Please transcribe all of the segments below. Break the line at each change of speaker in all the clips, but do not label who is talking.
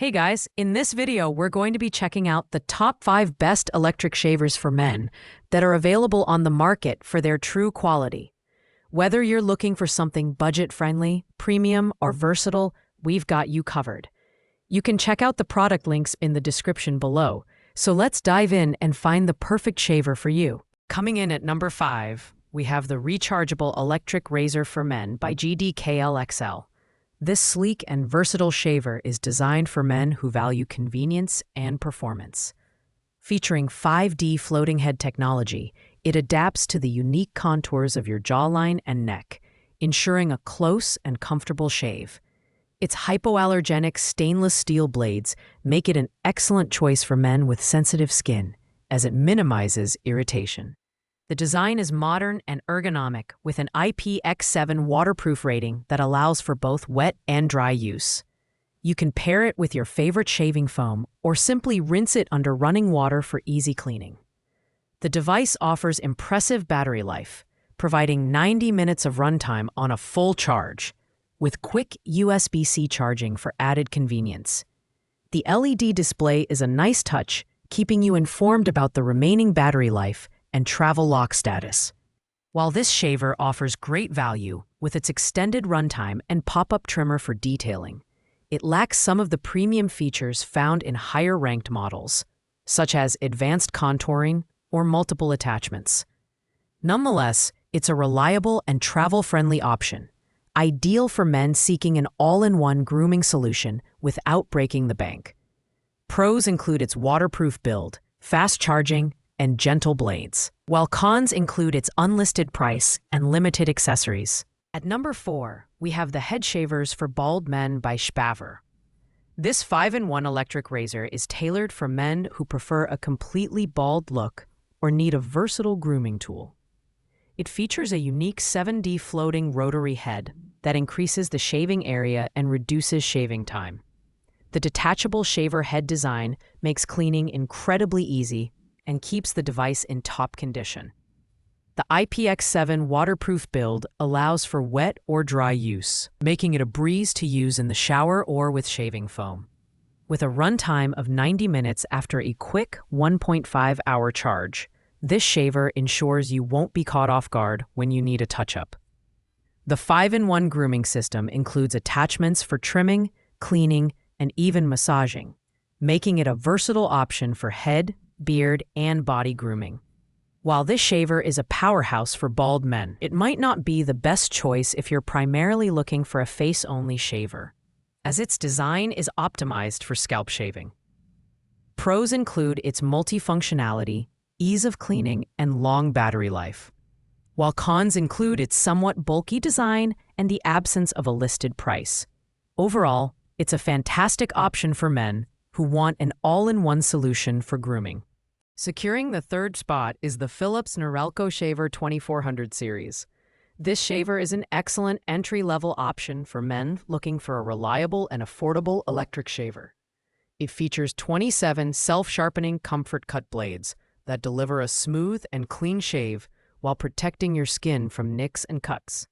Hey guys, in this video, we're going to be checking out the top 5 best electric shavers for men that are available on the market for their true quality. Whether you're looking for something budget-friendly, premium, or versatile, we've got you covered. You can check out the product links in the description below, so let's dive in and find the perfect shaver for you. Coming in at number 5, we have the Rechargeable Electric Razor for Men by GDKLXL. This sleek and versatile shaver is designed for men who value convenience and performance. Featuring 5D floating head technology, it adapts to the unique contours of your jawline and neck, ensuring a close and comfortable shave. Its hypoallergenic stainless steel blades make it an excellent choice for men with sensitive skin, as it minimizes irritation. The design is modern and ergonomic with an IPX7 waterproof rating that allows for both wet and dry use. You can pair it with your favorite shaving foam or simply rinse it under running water for easy cleaning. The device offers impressive battery life, providing 90 minutes of runtime on a full charge, with quick USB-C charging for added convenience. The LED display is a nice touch, keeping you informed about the remaining battery life and travel lock status. While this shaver offers great value with its extended runtime and pop-up trimmer for detailing, it lacks some of the premium features found in higher-ranked models, such as advanced contouring or multiple attachments. Nonetheless, it's a reliable and travel-friendly option, ideal for men seeking an all-in-one grooming solution without breaking the bank. Pros include its waterproof build, fast charging, and gentle blades, while cons include its unlisted price and limited accessories. At number 4, we have the head shavers for bald men by Spaver. This 5-in-1 electric razor is tailored for men who prefer a completely bald look or need a versatile grooming tool. It features a unique 7D floating rotary head that increases the shaving area and reduces shaving time. The detachable shaver head design makes cleaning incredibly easy and keeps the device in top condition. The IPX7 waterproof build allows for wet or dry use, making it a breeze to use in the shower or with shaving foam. With a runtime of 90 minutes after a quick 1.5-hour charge, this shaver ensures you won't be caught off guard when you need a touch-up. The 5-in-1 grooming system includes attachments for trimming, cleaning, and even massaging, making it a versatile option for head, beard, and body grooming. While this shaver is a powerhouse for bald men, it might not be the best choice if you're primarily looking for a face-only shaver, as its design is optimized for scalp shaving. Pros include its multifunctionality, ease of cleaning, and long battery life, while cons include its somewhat bulky design and the absence of a listed price. Overall, it's a fantastic option for men who want an all-in-one solution for grooming. Securing the third spot is the Philips Norelco Shaver 2400 series. This shaver is an excellent entry-level option for men looking for a reliable and affordable electric shaver. It features 27 self-sharpening comfort cut blades that deliver a smooth and clean shave while protecting your skin from nicks and cuts.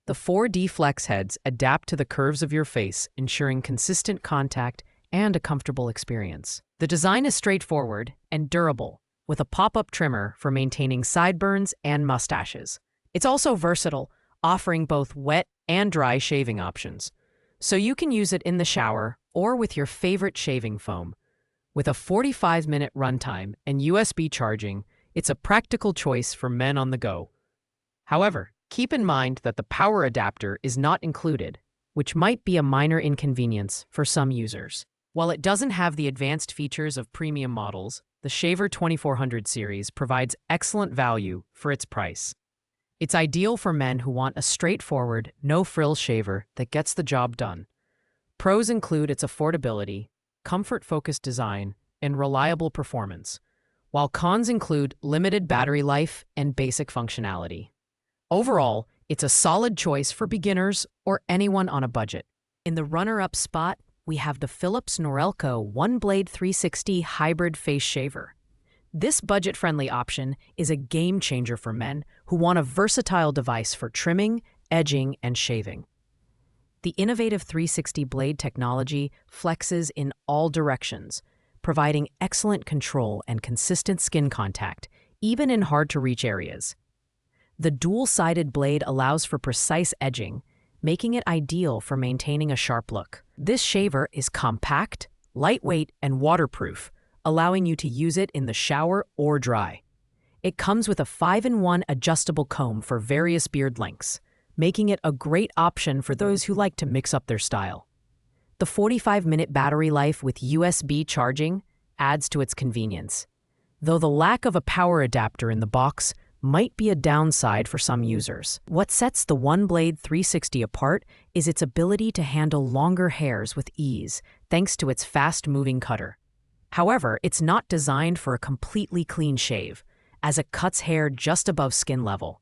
The 4D flex heads adapt to the curves of your face, ensuring consistent contact and a comfortable experience. The design is straightforward and durable, with a pop-up trimmer for maintaining sideburns and mustaches. It's also versatile, offering both wet and dry shaving options, so you can use it in the shower or with your favorite shaving foam. With a 45-minute runtime and USB charging, it's a practical choice for men on the go. However, keep in mind that the power adapter is not included, which might be a minor inconvenience for some users. While it doesn't have the advanced features of premium models, the Shaver 2400 series provides excellent value for its price. It's ideal for men who want a straightforward, no-frills shaver that gets the job done. Pros include its affordability, comfort-focused design, and reliable performance, while cons include limited battery life and basic functionality. Overall, it's a solid choice for beginners or anyone on a budget. In the runner-up spot, we have the Philips Norelco OneBlade 360 Hybrid Face Shaver. This budget-friendly option is a game-changer for men who want a versatile device for trimming, edging, and shaving. The innovative 360 blade technology flexes in all directions, providing excellent control and consistent skin contact, even in hard-to-reach areas. The dual-sided blade allows for precise edging, making it ideal for maintaining a sharp look. This shaver is compact, lightweight, and waterproof, allowing you to use it in the shower or dry. It comes with a 5-in-1 adjustable comb for various beard lengths, making it a great option for those who like to mix up their style. The 45-minute battery life with USB charging adds to its convenience, though the lack of a power adapter in the box might be a downside for some users. What sets the OneBlade 360 apart is its ability to handle longer hairs with ease, thanks to its fast-moving cutter. However, it's not designed for a completely clean shave, as it cuts hair just above skin level.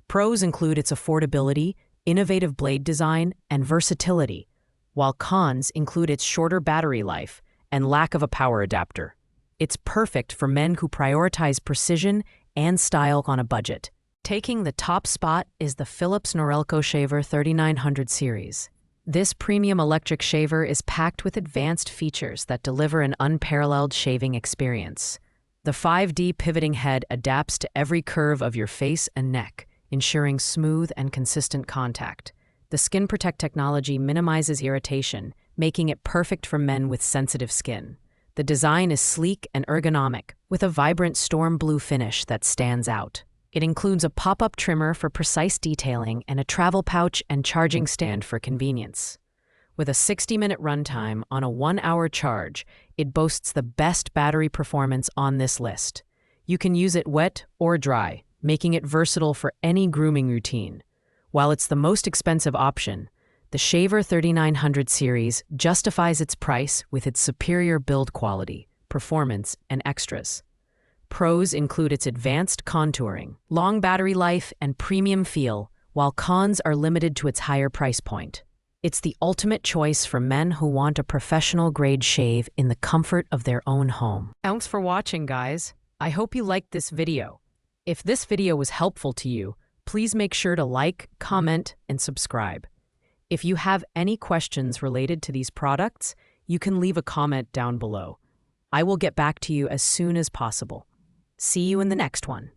Pros include its affordability, innovative blade design, and versatility, while cons include its shorter battery life and lack of a power adapter. It's perfect for men who prioritize precision and style on a budget. Taking the top spot is the Philips Norelco Shaver 3900 series. This premium electric shaver is packed with advanced features that deliver an unparalleled shaving experience. The 5D pivoting head adapts to every curve of your face and neck, ensuring smooth and consistent contact. The Skin Protect technology minimizes irritation, making it perfect for men with sensitive skin. The design is sleek and ergonomic, with a vibrant storm blue finish that stands out. It includes a pop-up trimmer for precise detailing and a travel pouch and charging stand for convenience. With a 60-minute runtime on a 1-hour charge, it boasts the best battery performance on this list. You can use it wet or dry, making it versatile for any grooming routine. While it's the most expensive option, the Shaver 3900 series justifies its price with its superior build quality, performance, and extras. Pros include its advanced contouring, long battery life, and premium feel, while cons are limited to its higher price point. It's the ultimate choice for men who want a professional-grade shave in the comfort of their own home. Thanks for watching, guys. I hope you liked this video. If this video was helpful to you, please make sure to like, comment, and subscribe. If you have any questions related to these products, you can leave a comment down below. I will get back to you as soon as possible. See you in the next one.